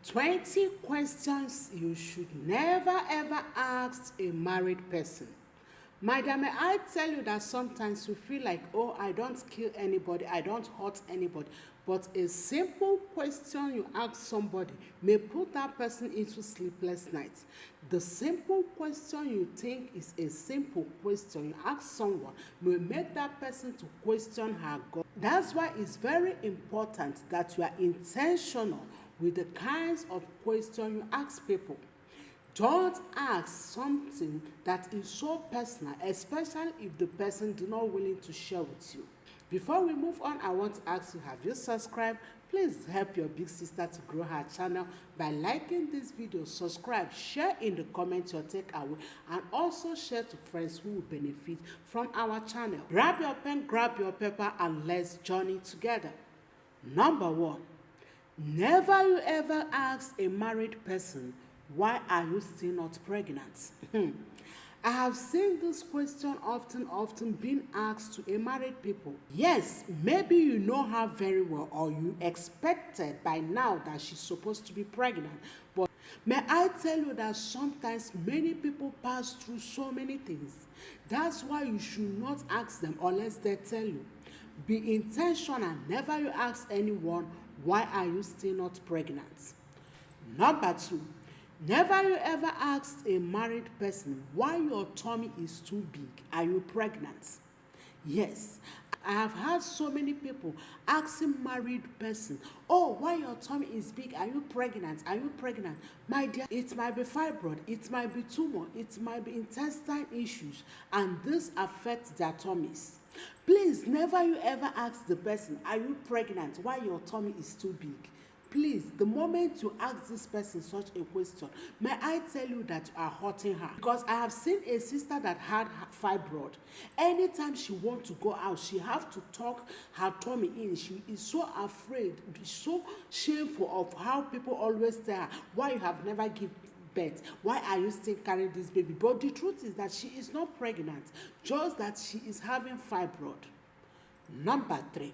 20 questions you should never ever ask a married person. Madam, may I tell you that sometimes you feel like, oh, I don't kill anybody, I don't hurt anybody. But a simple question you ask somebody may put that person into sleepless nights. The simple question you think is a simple question you ask someone may make that person to question her God. That's why it's very important that you are intentional with the kinds of questions you ask people. Don't ask something that is so personal, especially if the person is not willing to share with you. Before we move on, I want to ask you, have you subscribed? Please help your big sister to grow her channel by liking this video, subscribe, share in the comments your takeaway, and also share to friends who will benefit from our channel. Grab your pen, grab your paper, and let's journey together. Number 1, never you ever ask a married person, why are you still not pregnant? I have seen this question often being asked to a married people. Yes, maybe you know her very well or you expected by now that she's supposed to be pregnant. But may I tell you that sometimes many people pass through so many things. That's why you should not ask them unless they tell you. Be intentional. Never you ask anyone, why are you still not pregnant? Number 2, never you ever ask a married person why your tummy is too big. Are you pregnant? Yes, I have heard so many people asking married person, oh, why your tummy is big? Are you pregnant? Are you pregnant? My dear, it might be fibroid, it might be tumor, it might be intestine issues, and this affects their tummies. Please, never you ever ask the person, are you pregnant? Why your tummy is too big? Please, the moment you ask this person such a question, may I tell you that you are hurting her? Because I have seen a sister that had fibroid. Anytime she wants to go out, she have to tuck her tummy in. She is so afraid, so shameful of how people always tell her, why you have never given birth? Why are you still carrying this baby? But the truth is that she is not pregnant, just that she is having fibroid. Number 3,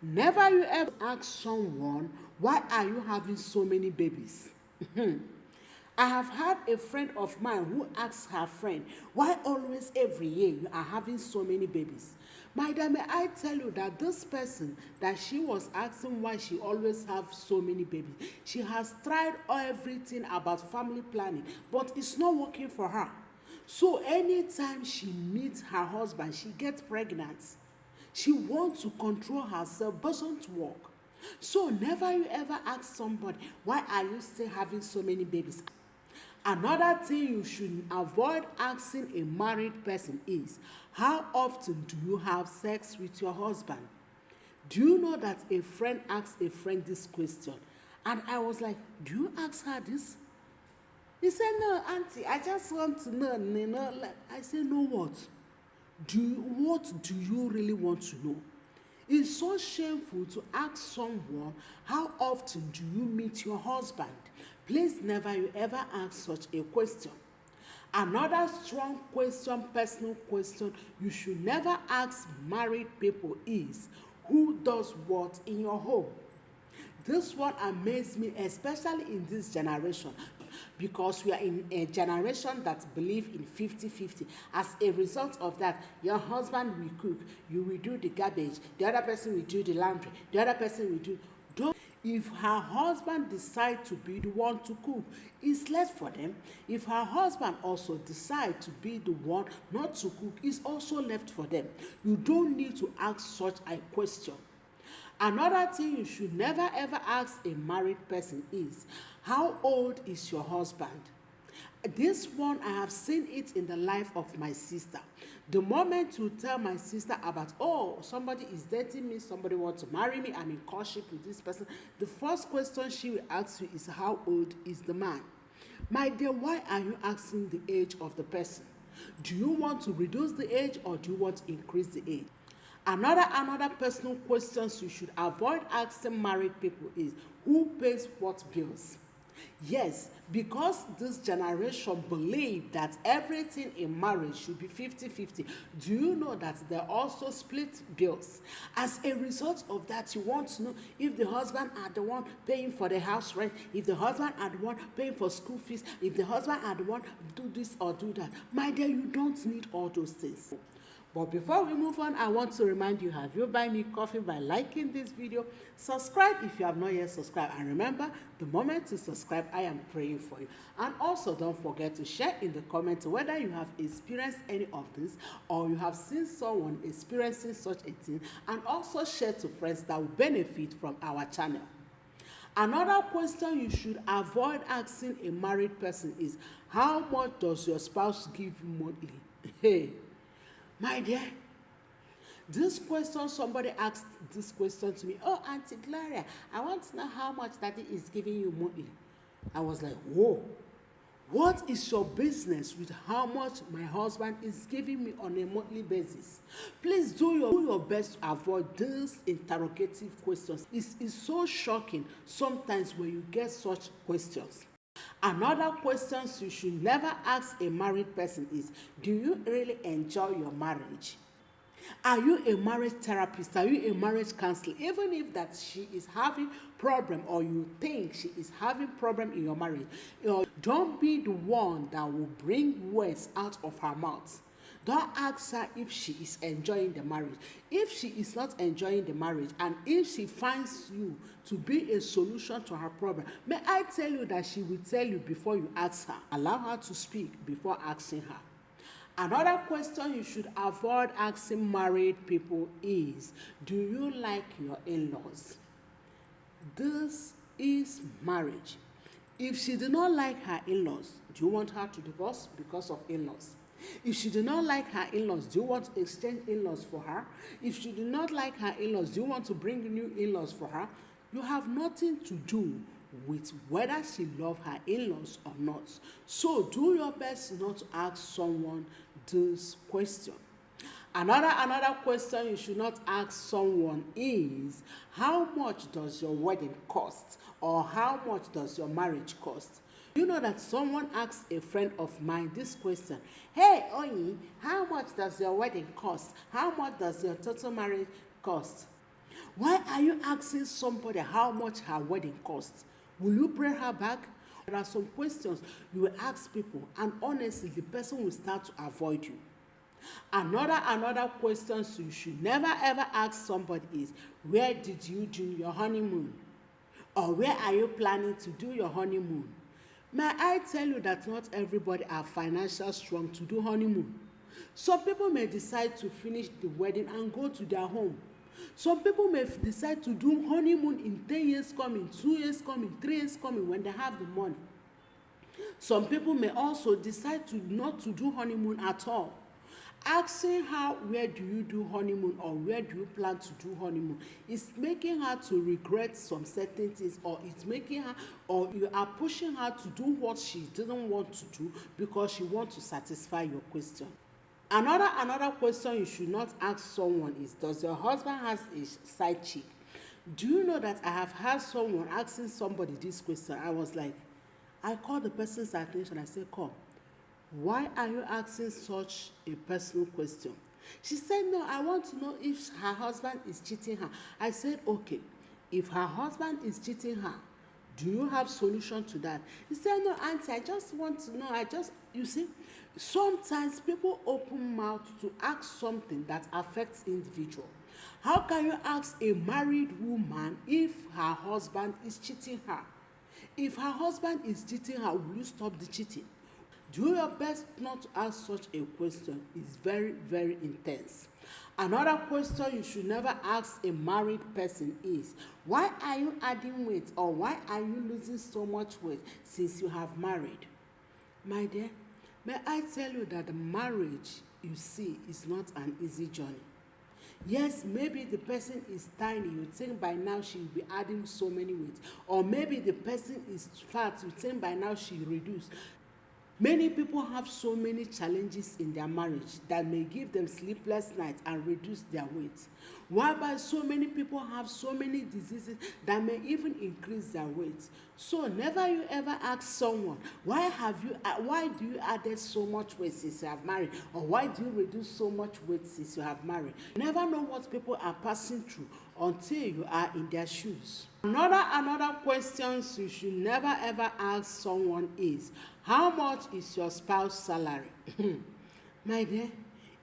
never you ever ask someone, why are you having so many babies? I have had a friend of mine who asked her friend, why always every year you are having so many babies? My dear, may I tell you that this person that she was asking why she always have so many babies, she has tried everything about family planning, but it's not working for her. So anytime she meets her husband, she gets pregnant. She wants to control herself, doesn't work. So never you ever ask somebody, why are you still having so many babies? Another thing you should avoid asking a married person is, how often do you have sex with your husband? Do you know that a friend asked a friend this question? And I was like, do you ask her this? He said, no, auntie, I just want to know. I said, no, what? What do you really want to know? It's so shameful to ask someone, how often do you meet your husband? Please never you ever ask such a question. Another strong question, personal question you should never ask married people is, who does what in your home? This one amazes me, especially in this generation, because we are in a generation that believe in 50-50. As a result of that, your husband will cook, you will do the garbage, the other person will do the laundry, the other person will do. If her husband decides to be the one to cook, it's left for them. If her husband also decides to be the one not to cook, it's also left for them. You don't need to ask such a question. Another thing you should never ever ask a married person is, how old is your husband? This one, I have seen it in the life of my sister. The moment you tell my sister about, oh, somebody is dating me, somebody wants to marry me, I'm in courtship with this person, the first question she will ask you is, how old is the man? My dear, why are you asking the age of the person? Do you want to reduce the age or do you want to increase the age? Another personal questions you should avoid asking married people is, who pays what bills? Yes, because this generation believe that everything in marriage should be 50-50. Do you know that they also split bills? As a result of that, you want to know if the husband are the one paying for the house rent, if the husband are the one paying for school fees, if the husband are the one do this or do that. My dear, you don't need all those things. But before we move on, I want to remind you, have you buy me coffee by liking this video? Subscribe if you have not yet subscribed. And remember, the moment to subscribe, I am praying for you. And also don't forget to share in the comments whether you have experienced any of this or you have seen someone experiencing such a thing. And also share to friends that will benefit from our channel. Another question you should avoid asking a married person is, how much does your spouse give you monthly? Hey. My dear, this question, somebody asked this question to me. Oh, Auntie Gloria, I want to know how much Daddy is giving you monthly. I was like, whoa, what is your business with how much my husband is giving me on a monthly basis? Please do your best to avoid these interrogative questions. It's so shocking sometimes when you get such questions. Another question you should never ask a married person is, do you really enjoy your marriage? Are you a marriage therapist? Are you a marriage counselor? Even if that she is having problem or you think she is having problem in your marriage, don't be the one that will bring words out of her mouth. Don't ask her if she is enjoying the marriage. If she is not enjoying the marriage and if she finds you to be a solution to her problem, may I tell you that she will tell you before you ask her. Allow her to speak before asking her. Another question you should avoid asking married people is, do you like your in-laws? This is marriage. If she did not like her in-laws, do you want her to divorce because of in-laws? If she did not like her in-laws, do you want to exchange in-laws for her? If she did not like her in-laws, do you want to bring new in-laws for her? You have nothing to do with whether she loves her in-laws or not. So do your best not to ask someone this question. Another question you should not ask someone is, how much does your wedding cost? Or how much does your marriage cost? You know that someone asked a friend of mine this question. Hey, Oyi, how much does your wedding cost? How much does your total marriage cost? Why are you asking somebody how much her wedding costs? Will you pray her back? There are some questions you will ask people, and honestly, the person will start to avoid you. Another question you should never ever ask somebody is, where did you do your honeymoon? Or where are you planning to do your honeymoon? May I tell you that not everybody are financially strong to do honeymoon. Some people may decide to finish the wedding and go to their home. Some people may decide to do honeymoon in 10 years coming, 2 years coming, 3 years coming when they have the money. Some people may also decide not to do honeymoon at all. Asking her where do you do honeymoon or where do you plan to do honeymoon is making her to regret some certain things, or it's making her, or you are pushing her to do what she didn't want to do because she wants to satisfy your question. Another question you should not ask someone is, does your husband has a side chick? Do you know that I have had someone asking somebody this question? I was like, I called the person's attention. I said, come, why are you asking such a personal question? She said, no, I want to know if her husband is cheating her. I said, okay, if her husband is cheating her, do you have solution to that? He said, no, auntie, I just want to know. You see, sometimes people open mouth to ask something that affects individual. How can you ask a married woman if her husband is cheating her? If her husband is cheating her, will you stop the cheating? Do your best not to ask such a question. It's very, very intense. Another question you should never ask a married person is, why are you adding weight, or why are you losing so much weight since you have married? My dear, may I tell you that the marriage you see is not an easy journey. Yes, maybe the person is tiny, you think by now she will be adding so many weight. Or maybe the person is fat, you think by now she reduced. Many people have so many challenges in their marriage that may give them sleepless nights and reduce their weight. Whereby so many people have so many diseases that may even increase their weight. So never you ever ask someone, why do you added so much weight since you have married? Or why do you reduce so much weight since you have married? You never know what people are passing through until you are in their shoes. Another questions you should never ever ask someone is, how much is your spouse salary? My dear,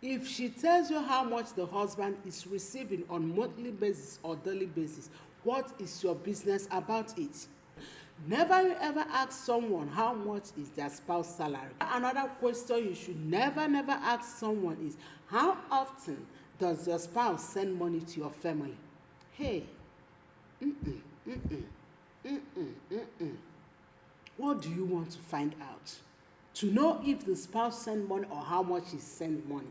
if she tells you how much the husband is receiving on monthly basis or daily basis, what is your business about it? Never you ever ask someone how much is their spouse salary. Another question you should never ask someone is, how often does your spouse send money to your family? Hey, what do you want to find out? To know if the spouse send money or how much he send money.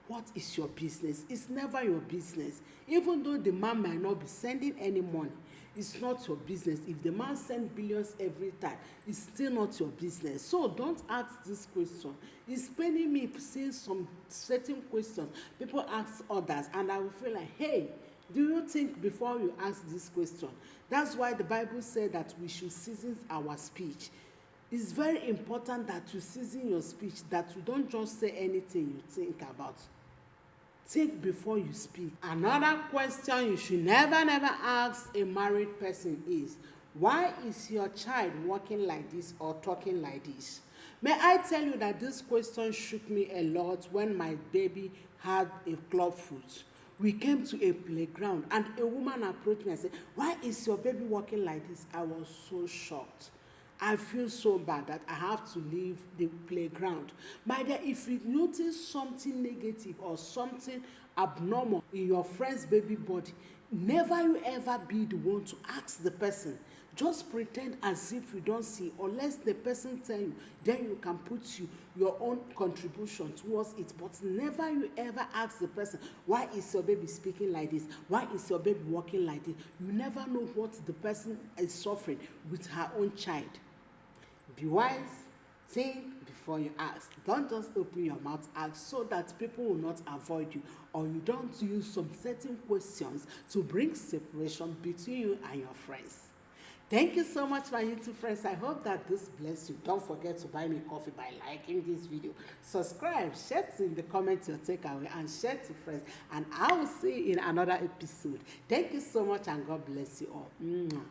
What is your business? It's never your business. Even though the man might not be sending any money, it's not your business. If the man sends billions every time, it's still not your business. So don't ask this question. It's paining me seeing some certain questions. People ask others, and I will feel like, hey, do you think before you ask this question? That's why the Bible said that we should season our speech. It's very important that you season your speech, that you don't just say anything you think about. Think before you speak. Another question you should never ask a married person is, why is your child walking like this or talking like this? May I tell you that this question shook me a lot when my baby had a club foot. We came to a playground and a woman approached me and said, why is your baby walking like this? I was so shocked. I feel so bad that I have to leave the playground. My dear, if you notice something negative or something abnormal in your friend's baby body, never you ever be the one to ask the person. Just pretend as if you don't see, unless the person tell you, then you can put your own contribution towards it. But never you ever ask the person, why is your baby speaking like this? Why is your baby walking like this? You never know what the person is suffering with her own child. Be wise, think before you ask. Don't just open your mouth, ask, so that people will not avoid you, or you don't use some certain questions to bring separation between you and your friends. Thank you so much, my YouTube friends. I hope that this bless you. Don't forget to buy me coffee by liking this video. Subscribe, share in the comments your takeaway, and share to friends. And I will see you in another episode. Thank you so much, and God bless you all. Mwah.